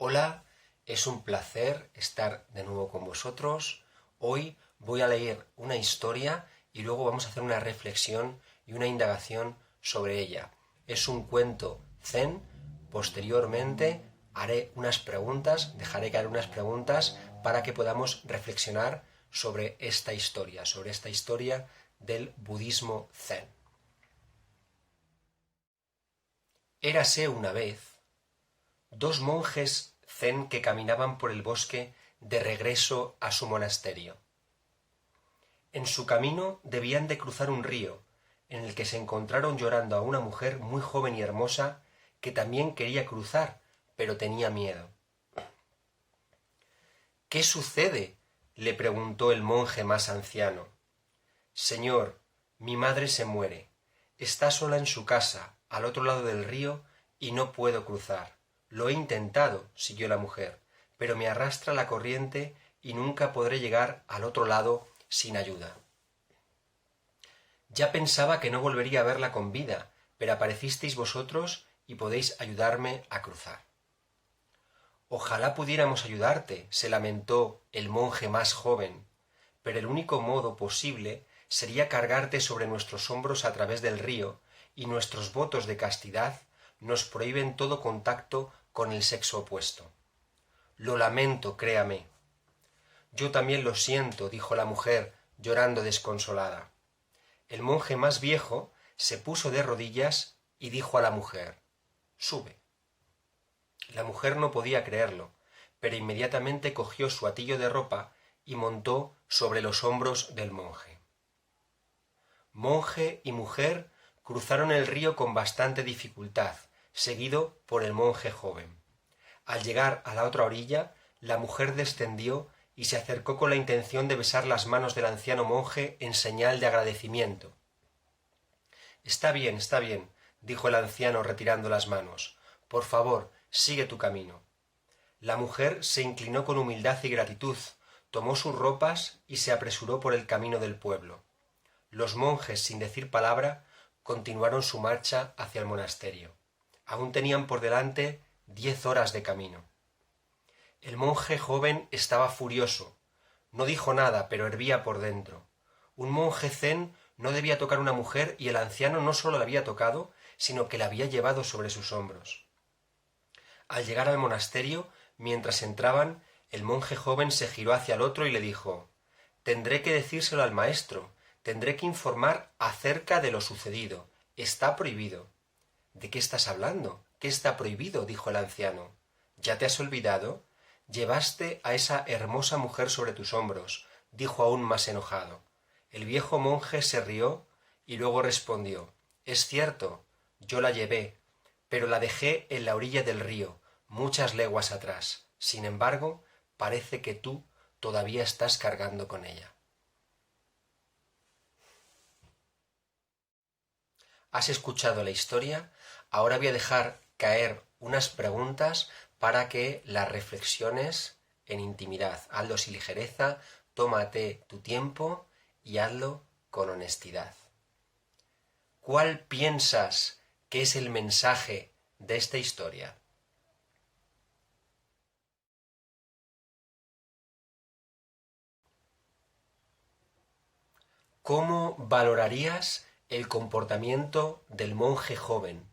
Hola, es un placer estar de nuevo con vosotros. Hoy voy a leer una historia y luego vamos a hacer una reflexión y una indagación sobre ella. Es un cuento zen. Posteriormente haré unas preguntas, dejaré caer unas preguntas para que podamos reflexionar sobre esta historia del budismo zen. Érase una vez dos monjes zen que caminaban por el bosque de regreso a su monasterio. En su camino debían de cruzar un río, en el que se encontraron llorando a una mujer muy joven y hermosa que también quería cruzar, pero tenía miedo. ¿Qué sucede?, le preguntó el monje más anciano. Señor, mi madre se muere. Está sola en su casa, al otro lado del río, y no puedo cruzar. Lo he intentado, siguió la mujer, pero me arrastra la corriente y nunca podré llegar al otro lado sin ayuda. Ya pensaba que no volvería a verla con vida, pero aparecisteis vosotros y podéis ayudarme a cruzar. Ojalá pudiéramos ayudarte, se lamentó el monje más joven, pero el único modo posible sería cargarte sobre nuestros hombros a través del río, y nuestros votos de castidad nos prohíben todo contacto con el sexo opuesto. Lo lamento, créame. Yo también lo siento, dijo la mujer, llorando desconsolada. El monje más viejo se puso de rodillas y dijo a la mujer: Sube. La mujer no podía creerlo, pero inmediatamente cogió su hatillo de ropa y montó sobre los hombros del monje. Monje y mujer cruzaron el río con bastante dificultad, seguido por el monje joven. Al llegar a la otra orilla, la mujer descendió y se acercó con la intención de besar las manos del anciano monje en señal de agradecimiento. Está bien, dijo el anciano retirando las manos. Por favor, sigue tu camino. La mujer se inclinó con humildad y gratitud, tomó sus ropas y se apresuró por el camino del pueblo. Los monjes, sin decir palabra, continuaron su marcha hacia el monasterio. Aún tenían por delante 10 horas de camino. El monje joven estaba furioso. No dijo nada, pero hervía por dentro. Un monje zen no debía tocar a una mujer y el anciano no sólo la había tocado, sino que la había llevado sobre sus hombros. Al llegar al monasterio, mientras entraban, el monje joven se giró hacia el otro y le dijo: Tendré que decírselo al maestro, tendré que informar acerca de lo sucedido. Está prohibido. ¿De qué estás hablando? ¿Qué está prohibido?, dijo el anciano. ¿Ya te has olvidado? Llevaste a esa hermosa mujer sobre tus hombros, dijo aún más enojado. El viejo monje se rió y luego respondió: Es cierto, yo la llevé, pero la dejé en la orilla del río, muchas leguas atrás. Sin embargo, parece que tú todavía estás cargando con ella. ¿Has escuchado la historia? Ahora voy a dejar caer unas preguntas para que las reflexiones en intimidad. Hazlo sin ligereza, tómate tu tiempo y hazlo con honestidad. ¿Cuál piensas que es el mensaje de esta historia? ¿Cómo valorarías el comportamiento del monje joven?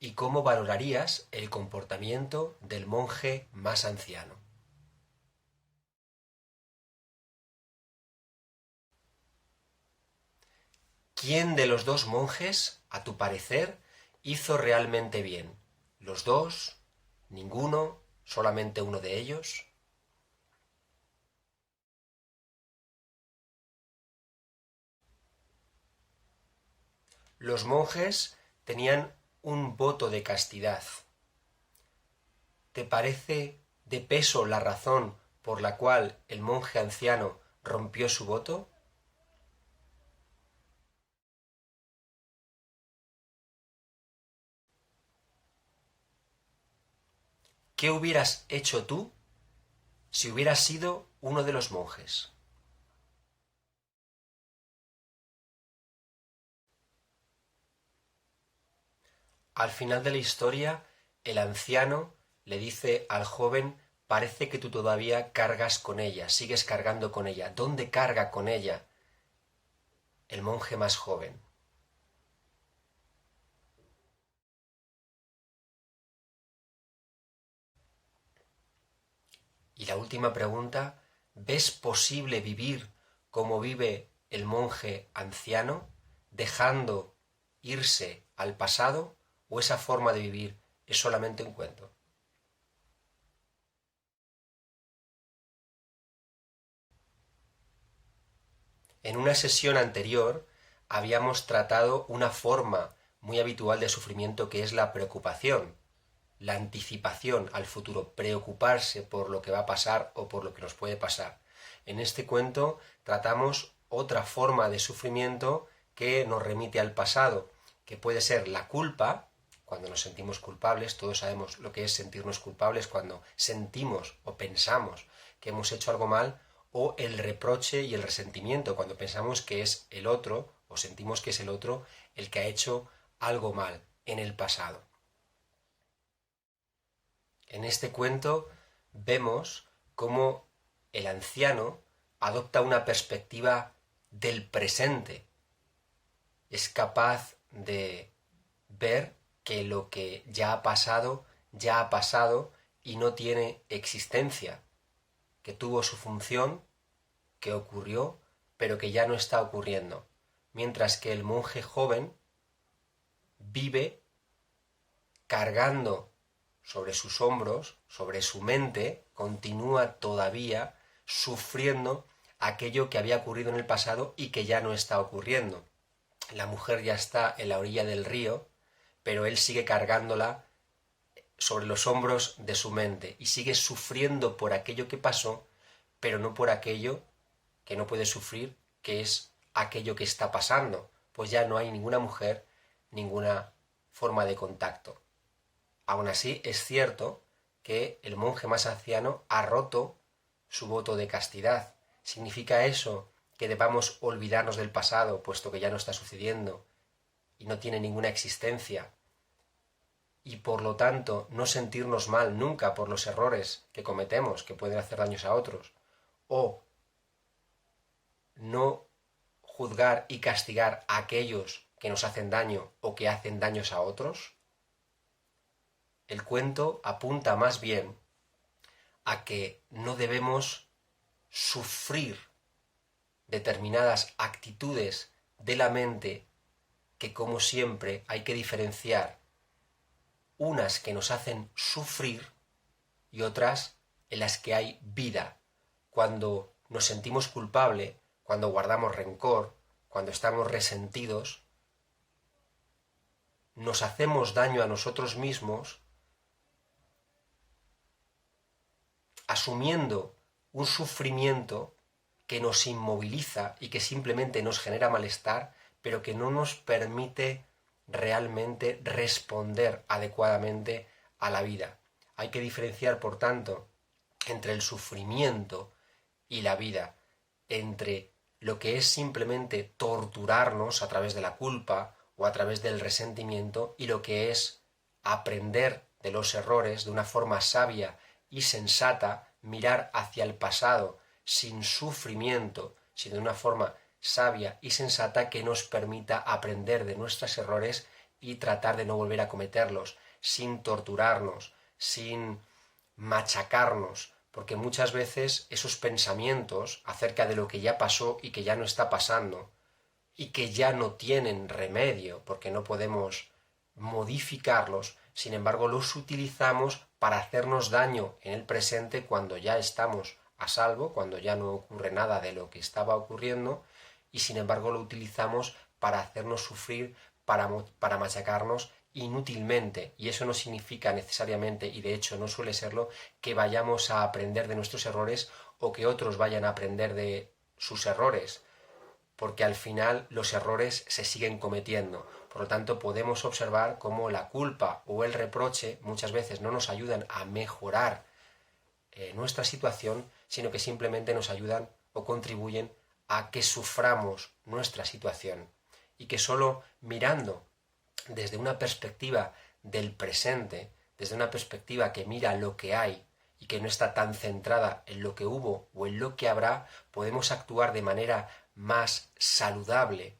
¿Y cómo valorarías el comportamiento del monje más anciano? ¿Quién de los dos monjes, a tu parecer, hizo realmente bien? ¿Los dos? ¿Ninguno? ¿Solamente uno de ellos? Los monjes tenían un voto de castidad. ¿Te parece de peso la razón por la cual el monje anciano rompió su voto? ¿Qué hubieras hecho tú si hubieras sido uno de los monjes? Al final de la historia, el anciano le dice al joven: parece que tú todavía cargas con ella, sigues cargando con ella. ¿Dónde carga con ella el monje más joven? Y la última pregunta: ¿ves posible vivir como vive el monje anciano, dejando irse al pasado, o esa forma de vivir es solamente un cuento? En una sesión anterior habíamos tratado una forma muy habitual de sufrimiento, que es la preocupación, la anticipación al futuro, preocuparse por lo que va a pasar o por lo que nos puede pasar. En este cuento tratamos otra forma de sufrimiento que nos remite al pasado, que puede ser la culpa, cuando nos sentimos culpables. Todos sabemos lo que es sentirnos culpables cuando sentimos o pensamos que hemos hecho algo mal, o el reproche y el resentimiento, cuando pensamos que es el otro o sentimos que es el otro el que ha hecho algo mal en el pasado. En este cuento vemos cómo el anciano adopta una perspectiva del presente. Es capaz de ver que lo que ya ha pasado y no tiene existencia, que tuvo su función, que ocurrió, pero que ya no está ocurriendo. Mientras que el monje joven vive cargando sobre sus hombros, sobre su mente, continúa todavía sufriendo aquello que había ocurrido en el pasado y que ya no está ocurriendo. La mujer ya está en la orilla del río, pero él sigue cargándola sobre los hombros de su mente y sigue sufriendo por aquello que pasó, pero no por aquello que no puede sufrir, que es aquello que está pasando, pues ya no hay ninguna mujer, ninguna forma de contacto. Aún así, es cierto que el monje más anciano ha roto su voto de castidad. ¿Significa eso que debamos olvidarnos del pasado, puesto que ya no está sucediendo y no tiene ninguna existencia? Y por lo tanto no sentirnos mal nunca por los errores que cometemos, que pueden hacer daños a otros, o no juzgar y castigar a aquellos que nos hacen daño o que hacen daños a otros. El cuento apunta más bien a que no debemos sufrir determinadas actitudes de la mente, que, como siempre, hay que diferenciar unas que nos hacen sufrir y otras en las que hay vida. Cuando nos sentimos culpables, cuando guardamos rencor, cuando estamos resentidos, nos hacemos daño a nosotros mismos, asumiendo un sufrimiento que nos inmoviliza y que simplemente nos genera malestar, pero que no nos permite realmente responder adecuadamente a la vida. Hay que diferenciar, por tanto, entre el sufrimiento y la vida, entre lo que es simplemente torturarnos a través de la culpa o a través del resentimiento, y lo que es aprender de los errores de una forma sabia y sensata, mirar hacia el pasado sin sufrimiento, sino de una forma sabia y sensata que nos permita aprender de nuestros errores y tratar de no volver a cometerlos, sin torturarnos, sin machacarnos, porque muchas veces esos pensamientos acerca de lo que ya pasó y que ya no está pasando y que ya no tienen remedio porque no podemos modificarlos, sin embargo los utilizamos para hacernos daño en el presente cuando ya estamos a salvo, cuando ya no ocurre nada de lo que estaba ocurriendo, y sin embargo lo utilizamos para hacernos sufrir, para machacarnos inútilmente. Y eso no significa necesariamente, y de hecho no suele serlo, que vayamos a aprender de nuestros errores o que otros vayan a aprender de sus errores, porque al final los errores se siguen cometiendo. Por lo tanto, podemos observar cómo la culpa o el reproche muchas veces no nos ayudan a mejorar nuestra situación, sino que simplemente nos ayudan o contribuyen a que suframos nuestra situación, y que solo mirando desde una perspectiva del presente, desde una perspectiva que mira lo que hay y que no está tan centrada en lo que hubo o en lo que habrá, podemos actuar de manera más saludable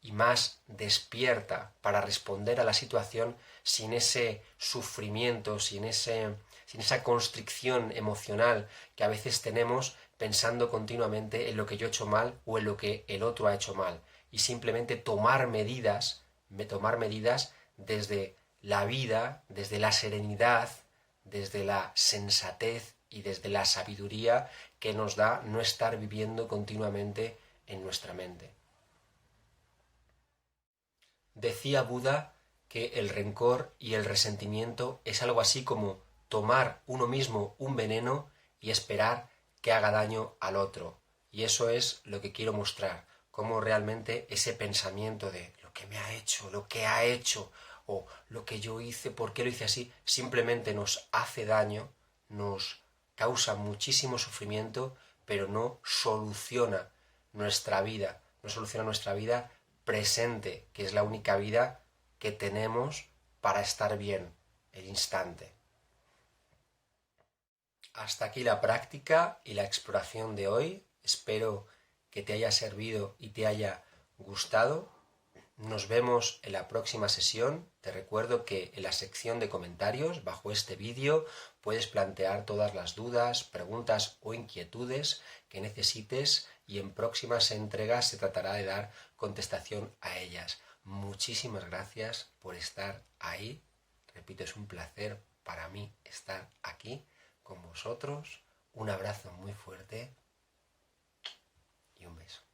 y más despierta para responder a la situación sin ese sufrimiento, sin esa constricción emocional que a veces tenemos pensando continuamente en lo que yo he hecho mal o en lo que el otro ha hecho mal. Y simplemente tomar medidas desde la vida, desde la serenidad, desde la sensatez y desde la sabiduría que nos da no estar viviendo continuamente en nuestra mente. Decía Buda que el rencor y el resentimiento es algo así como tomar uno mismo un veneno y esperar que haga daño al otro. Y eso es lo que quiero mostrar, cómo realmente ese pensamiento de lo que me ha hecho, lo que ha hecho, o lo que yo hice, por qué lo hice así, simplemente nos hace daño, nos causa muchísimo sufrimiento, pero no soluciona nuestra vida, no soluciona nuestra vida presente, que es la única vida que tenemos para estar bien, el instante. Hasta aquí la práctica y la exploración de hoy. Espero que te haya servido y te haya gustado. Nos vemos en la próxima sesión. Te recuerdo que en la sección de comentarios bajo este vídeo puedes plantear todas las dudas, preguntas o inquietudes que necesites y en próximas entregas se tratará de dar contestación a ellas. Muchísimas gracias por estar ahí. Repito, es un placer para mí estar aquí con vosotros. Un abrazo muy fuerte y un beso.